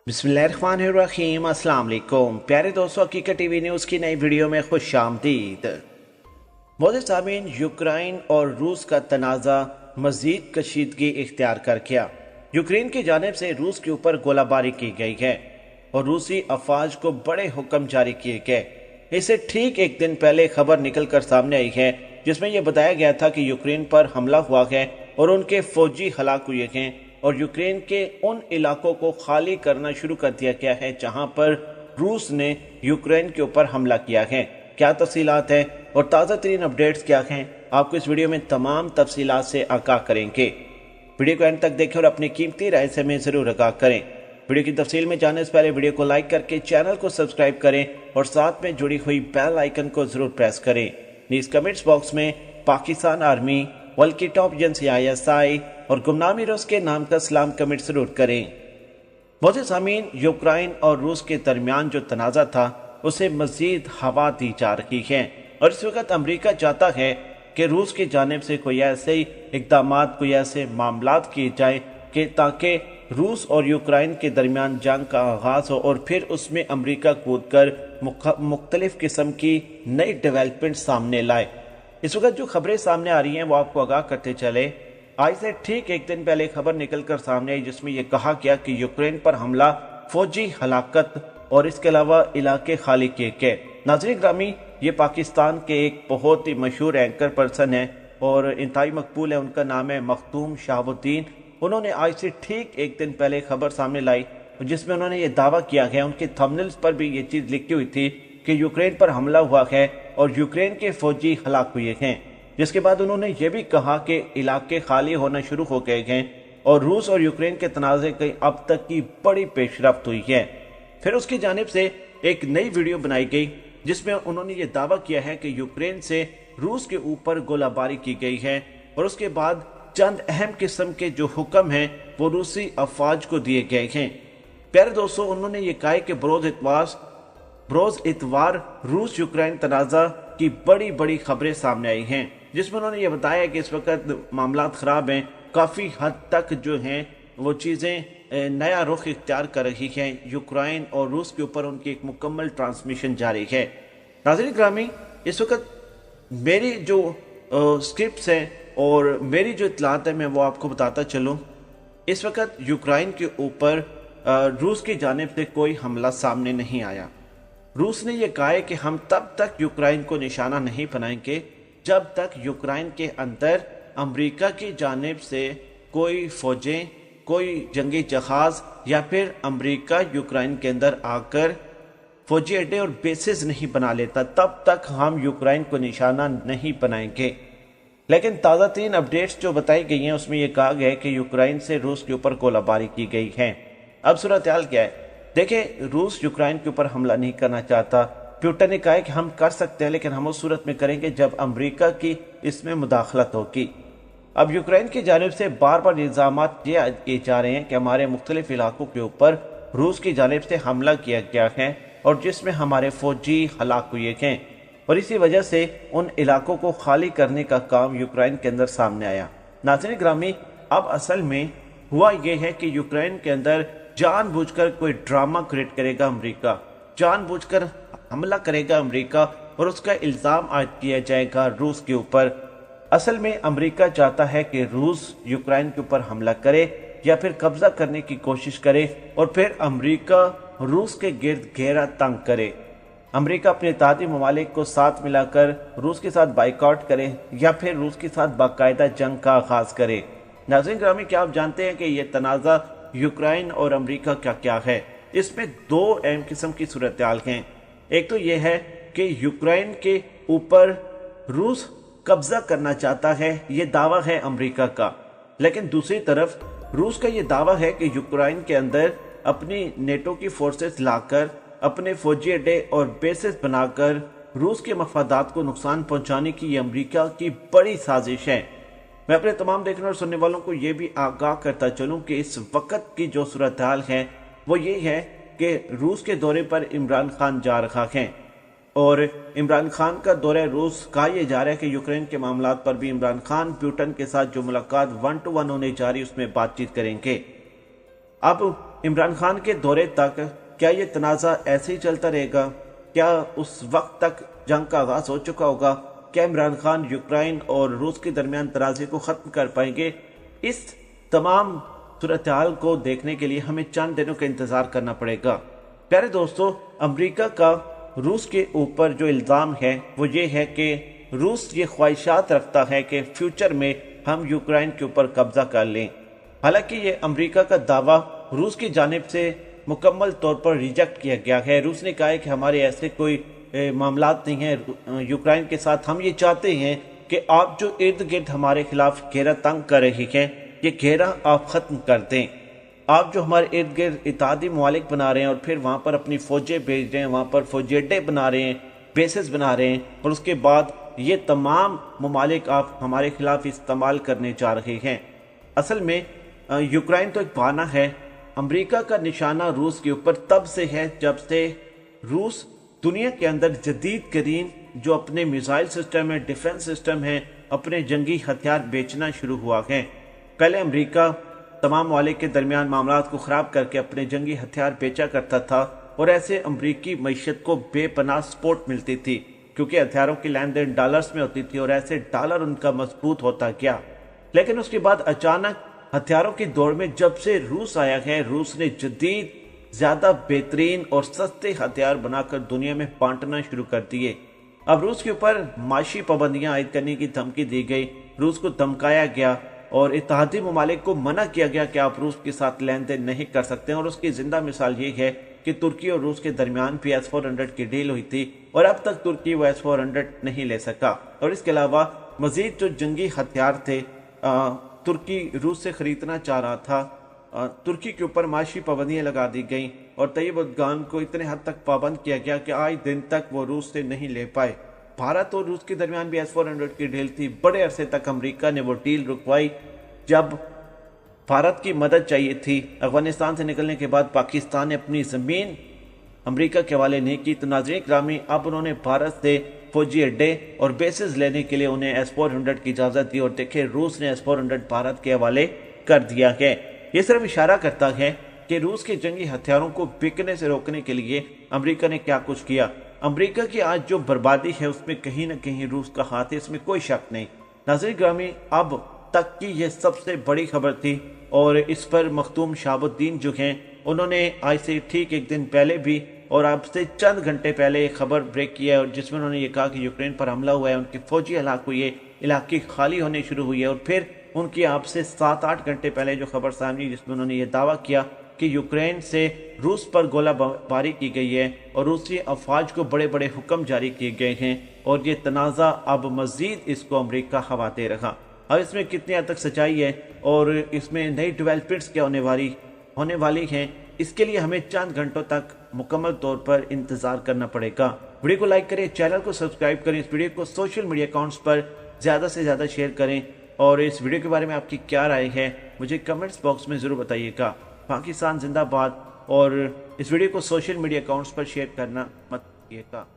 बिस्मिल्लाहिर्रहमानिर्रहीम। अस्सलाम वालेकुम प्यारे दोस्तों, हकीकत टीवी न्यूज़ की नई वीडियो में खुश आमदीद। मोअज़्ज़िज़ सामीन, यूक्रेन और रूस का तनाज़ा मज़ीद कशीदगी इख्तियार कर गया। यूक्रेन की जानिब से रूस के ऊपर गोलाबारी की गई है और रूसी अफवाज को बड़े हुक्म जारी किए गए। इससे ठीक एक दिन पहले खबर निकल कर सामने आई है जिसमें यह बताया गया था कि यूक्रेन पर हमला हुआ है और उनके फौजी हलाक हुए हैं और यूक्रेन के उन इलाकों को खाली करना शुरू कर दिया गया है जहां पर रूस ने यूक्रेन के ऊपर हमला किया है। क्या तफसीलात हैं और ताज़ा तरीन अपडेट्स क्या हैं, आपको इस वीडियो में तमाम तफसीलात से आगाह करेंगे। वीडियो को एंड तक देखें और अपनी कीमती राय से हमें ज़रूर आगाह करें। वीडियो की तफसील में जाने से पहले वीडियो को लाइक करके चैनल को सब्सक्राइब करें और साथ में जुड़ी हुई बेल आइकन को ज़रूर प्रेस करें। न्यूज़ कमेंट्स बॉक्स में पाकिस्तान आर्मी, वल्की टॉप एजेंसी ISI और गुमनामी रूस के नाम का सलाम कमेंट जरूर करें। मोअज़्ज़िज़ सामीन, यूक्रेन और रूस के दरमियान जो तनाज़ा था उसे मजीद हवा दी जा रही है और इस वक्त अमेरिका चाहता है कि रूस की जानिब से कोई ऐसे इक़दाम, कोई ऐसे मामलात किए जाए कि ताकि रूस और यूक्रेन के दरमियान जंग का आगाज़ हो और फिर उसमें अमेरिका कूद कर मुख्तलिफ किस्म की नई डेवलपमेंट सामने लाए। इस वक्त जो खबरें सामने आ रही हैं वो आपको आगाह करते चले। आज से ठीक एक दिन पहले खबर निकल कर सामने आई जिसमें यह कहा गया कि यूक्रेन पर हमला, फौजी हलाकत और इसके अलावा इलाके खाली किए गए। नाज़रीन ग्रामी, ये पाकिस्तान के एक बहुत ही मशहूर एंकर पर्सन है और इंतहाई मकबूल है। उनका नाम है मखदूम शहाबुद्दीन। उन्होंने आज से ठीक एक दिन पहले खबर सामने लाई जिसमें उन्होंने ये दावा किया है, उनके थंबनेल्स पर भी ये चीज़ लिखी हुई थी कि यूक्रेन पर हमला हुआ है और यूक्रेन के फौजी हलाक हुए हैं। जिसके बाद उन्होंने ये भी कहा कि इलाके खाली होना शुरू हो गए हैं और रूस और यूक्रेन के तनाज़े की अब तक की बड़ी पेशरफ्त हुई है। फिर उसकी जानिब से एक नई वीडियो बनाई गई जिसमें उन्होंने ये दावा किया है कि यूक्रेन से रूस के ऊपर गोलाबारी की गई है और उसके बाद चंद अहम किस्म के जो हुक्म हैं वो रूसी अफवाज को दिए गए हैं। प्यारे दोस्तों, उन्होंने ये कहा कि बरोज इतवार रूस यूक्रेन तनाज़ा की बड़ी बड़ी खबरें सामने आई हैं जिसमें उन्होंने ये बताया कि इस वक्त मामलात ख़राब हैं, काफ़ी हद तक जो हैं वो चीज़ें नया रुख इख्तियार कर रही हैं। यूक्रेन और रूस के ऊपर उनकी एक मुकम्मल ट्रांसमिशन जारी है। नाज़रीन ग्रामी, इस वक्त मेरी जो स्क्रिप्ट्स हैं और मेरी जो इत्तलात है मैं वो आपको बताता चलूँ। इस वक्त यूक्रेन के ऊपर रूस की जानिब से कोई हमला सामने नहीं आया। रूस ने यह कहा है कि हम तब तक यूक्रेन को निशाना नहीं बनाएंगे जब तक यूक्रेन के अंदर अमेरिका की जानिब से कोई फौजें, कोई जंगी जहाज या फिर अमेरिका यूक्रेन के अंदर आकर फौजी अड्डे और बेसेस नहीं बना लेता, तब तक हम यूक्रेन को निशाना नहीं बनाएंगे। लेकिन ताज़ा तीन अपडेट्स जो बताई गई हैं उसमें यह कहा गया है कि यूक्रेन से रूस के ऊपर गोलाबारी की गई है। अब सूरत हाल क्या है? देखिए, रूस यूक्रेन के ऊपर हमला नहीं करना चाहता। पुतिन ने कहा है कि हम कर सकते हैं लेकिन हम उस सूरत में करेंगे जब अमेरिका की इसमें मुदाखलत होगी। अब यूक्रेन की जानिब से बार बार इल्ज़ाम किए जा रहे हैं कि हमारे मुख्तलिफ इलाकों के ऊपर रूस की जानिब से हमला किया गया है और जिसमें हमारे फौजी हलाक हुए हैं और इसी वजह से उन इलाकों को खाली करने का काम यूक्रेन के अंदर सामने आया। नाज़रीन ग्रामी, अब असल में हुआ यह है कि यूक्रेन के अंदर जानबूझकर कोई ड्रामा क्रिएट करेगा अमेरिका, जानबूझकर हमला करेगा अमेरिका और उसका इल्ज़ाम आयद किया जाएगा रूस के ऊपर। असल में अमेरिका चाहता है कि रूस यूक्रेन के ऊपर हमला करे या फिर कब्जा करने की कोशिश करे और फिर अमेरिका रूस के गिर्द घेरा तंग करे। अमेरिका अपने इत्तेहादी ममालिक को साथ मिलाकर रूस के साथ बाइकआउट करे या फिर रूस के साथ बाकायदा जंग का आगाज करे। नाज़रीन ग्रामी, क्या आप जानते हैं कि यह तनाज़ा यूक्रेन और अमेरिका का क्या है? इसमें दो अहम किस्म की सूरत हाल हैं। एक तो यह है कि यूक्रेन के ऊपर रूस कब्जा करना चाहता है, ये दावा है अमेरिका का। लेकिन दूसरी तरफ रूस का ये दावा है कि यूक्रेन के अंदर अपनी नेटो की फोर्सेस लाकर अपने फौजी अड्डे और बेसेस बनाकर रूस के मफादात को नुकसान पहुंचाने की ये अमेरिका की बड़ी साजिश है। मैं अपने तमाम देखने और सुनने वालों को ये भी आगाह करता चलूं कि इस वक्त की जो सूरत हाल है वो ये है कि रूस के दौरे पर इमरान खान जा रहा है और इमरान खान का दौरे रूस कहा यह जा रहा है कि यूक्रेन के मामलात पर भी इमरान खान पुतिन के साथ जो मुलाकात 1-to-1 होने जा रही उसमें बातचीत करेंगे। अब इमरान खान के दौरे तक क्या ये तनाज़ा ऐसे ही चलता रहेगा? क्या उस वक्त तक जंग का आगाज हो चुका होगा? क्या इमरान खान यूक्रेन और रूस के दरमियान तनाज़े को ख़त्म कर पाएंगे? इस तमाम सूरत हाल को देखने के लिए हमें चंद दिनों का इंतज़ार करना पड़ेगा। प्यारे दोस्तों, अमेरिका का रूस के ऊपर जो इल्ज़ाम है वो ये है कि रूस ये ख्वाहिशात रखता है कि फ्यूचर में हम यूक्रेन के ऊपर कब्जा कर लें। हालांकि ये अमेरिका का दावा रूस की जानिब से मुकम्मल तौर पर रिजेक्ट किया गया है। रूस ने कहा है कि हमारे ऐसे कोई मामलात नहीं हैं यूक्रेन के साथ। हम ये चाहते हैं कि आप जो इर्द गिर्द हमारे खिलाफ घेरा तंग कर रही हैं, ये घेरा आप ख़त्म कर दें। आप जो हमारे इर्द गिर्द इत्तेहादी ममालिक बना रहे हैं और फिर वहाँ पर अपनी फ़ौजें भेज रहे हैं, वहाँ पर फ़ौजी अड्डे बना रहे हैं, बेसेस बना रहे हैं, और उसके बाद ये तमाम ममालिक आप हमारे खिलाफ इस्तेमाल करने जा रहे हैं। असल में यूक्रेन तो एक बहाना है। अमेरिका का निशाना रूस के ऊपर तब से है जब से रूस दुनिया के अंदर जदीद तरीन जो अपने मिसाइल सिस्टम है, डिफेंस सिस्टम है, अपने जंगी हथियार बेचना शुरू हुआ है। पहले अमेरिका तमाम ममालिक के दरमियान मामलात को ख़राब करके अपने जंगी हथियार बेचा करता था, और ऐसे अमरीकी मईशत को बेपनाह सपोर्ट मिलती थी क्योंकि हथियारों की लेन देन डॉलर्स में होती थी और ऐसे डॉलर उनका मजबूत होता गया। लेकिन उसके बाद अचानक हथियारों की दौड़ में जब से रूस आया है, रूस ने जदीद ज़्यादा बेहतरीन और सस्ते हथियार बनाकर दुनिया में बांटना शुरू कर दिए। अब रूस के ऊपर माशी पाबंदियां आयद करने की धमकी दी गई, रूस को धमकाया गया और इत्तेहादी ममालिक को मना किया गया कि आप रूस के साथ लेन देन नहीं कर सकते। और उसकी जिंदा मिसाल ये है कि तुर्की और रूस के दरमियान भी S-400 की डील हुई थी और अब तक तुर्की वो S-400 नहीं ले सका। और इसके अलावा मजीद जो जंगी हथियार थे तुर्की रूस से खरीदना चाह रहा था। तुर्की के ऊपर माशी पाबंदियां लगा दी गई और तैयब अर्दोगान को इतने हद तक पाबंद किया गया कि आज दिन तक वो रूस से नहीं ले पाए। भारत और रूस के दरमियान भी S-400 की डील थी। बड़े अरसे तक अमेरिका ने वो डील रुकवाई। जब भारत की मदद चाहिए थी, अफगानिस्तान से निकलने के बाद पाकिस्तान ने अपनी ज़मीन अमेरिका के हवाले नहीं की, तो नाज़रीन ग्रामी अब उन्होंने भारत से फौजी अड्डे और बेसिस लेने के लिए उन्हें S-400 की इजाज़त दी और देखे रूस ने S-400 भारत के हवाले कर दिया है। ये सिर्फ इशारा करता है कि रूस के जंगी हथियारों को बिकने से रोकने के लिए अमेरिका ने क्या कुछ किया। अमेरिका की आज जो बर्बादी है उसमें कहीं ना कहीं रूस का हाथ है, इसमें कोई शक नहीं। नाज़रीन ग्रामी, अब तक की ये सबसे बड़ी खबर थी और इस पर मखदूम शहाबुद्दीन जो हैं उन्होंने आज से ठीक एक दिन पहले भी और अब से चंद घंटे पहले एक खबर ब्रेक किया है और जिसमें उन्होंने ये कहा कि यूक्रेन पर हमला हुआ है, उनकी फौजी हलाक हुई है, इलाके खाली होने शुरू हुई है। और फिर उनकी आपसे 7-8 घंटे पहले जो खबर सामने जिसमें उन्होंने ये दावा किया कि यूक्रेन से रूस पर गोलाबारी की गई है और रूसी अफवाज को बड़े बड़े हुक्म जारी किए गए हैं और ये तनाज़ा अब मज़ीद इसको अमेरिका हवा दे रहा। अब इसमें कितनी हद तक सच्चाई है और इसमें नई डेवलपमेंट्स क्या होने वाली हैं, इसके लिए हमें चंद घंटों तक मुकम्मल तौर पर इंतज़ार करना पड़ेगा। वीडियो को लाइक करें, चैनल को सब्सक्राइब करें, इस वीडियो को सोशल मीडिया अकाउंट्स पर ज़्यादा से ज़्यादा शेयर करें और इस वीडियो के बारे में आपकी क्या राय है मुझे कमेंट्स बॉक्स में ज़रूर बताइएगा। पाकिस्तान जिंदाबाद। और इस वीडियो को सोशल मीडिया अकाउंट्स पर शेयर करना मत भूलिएगा।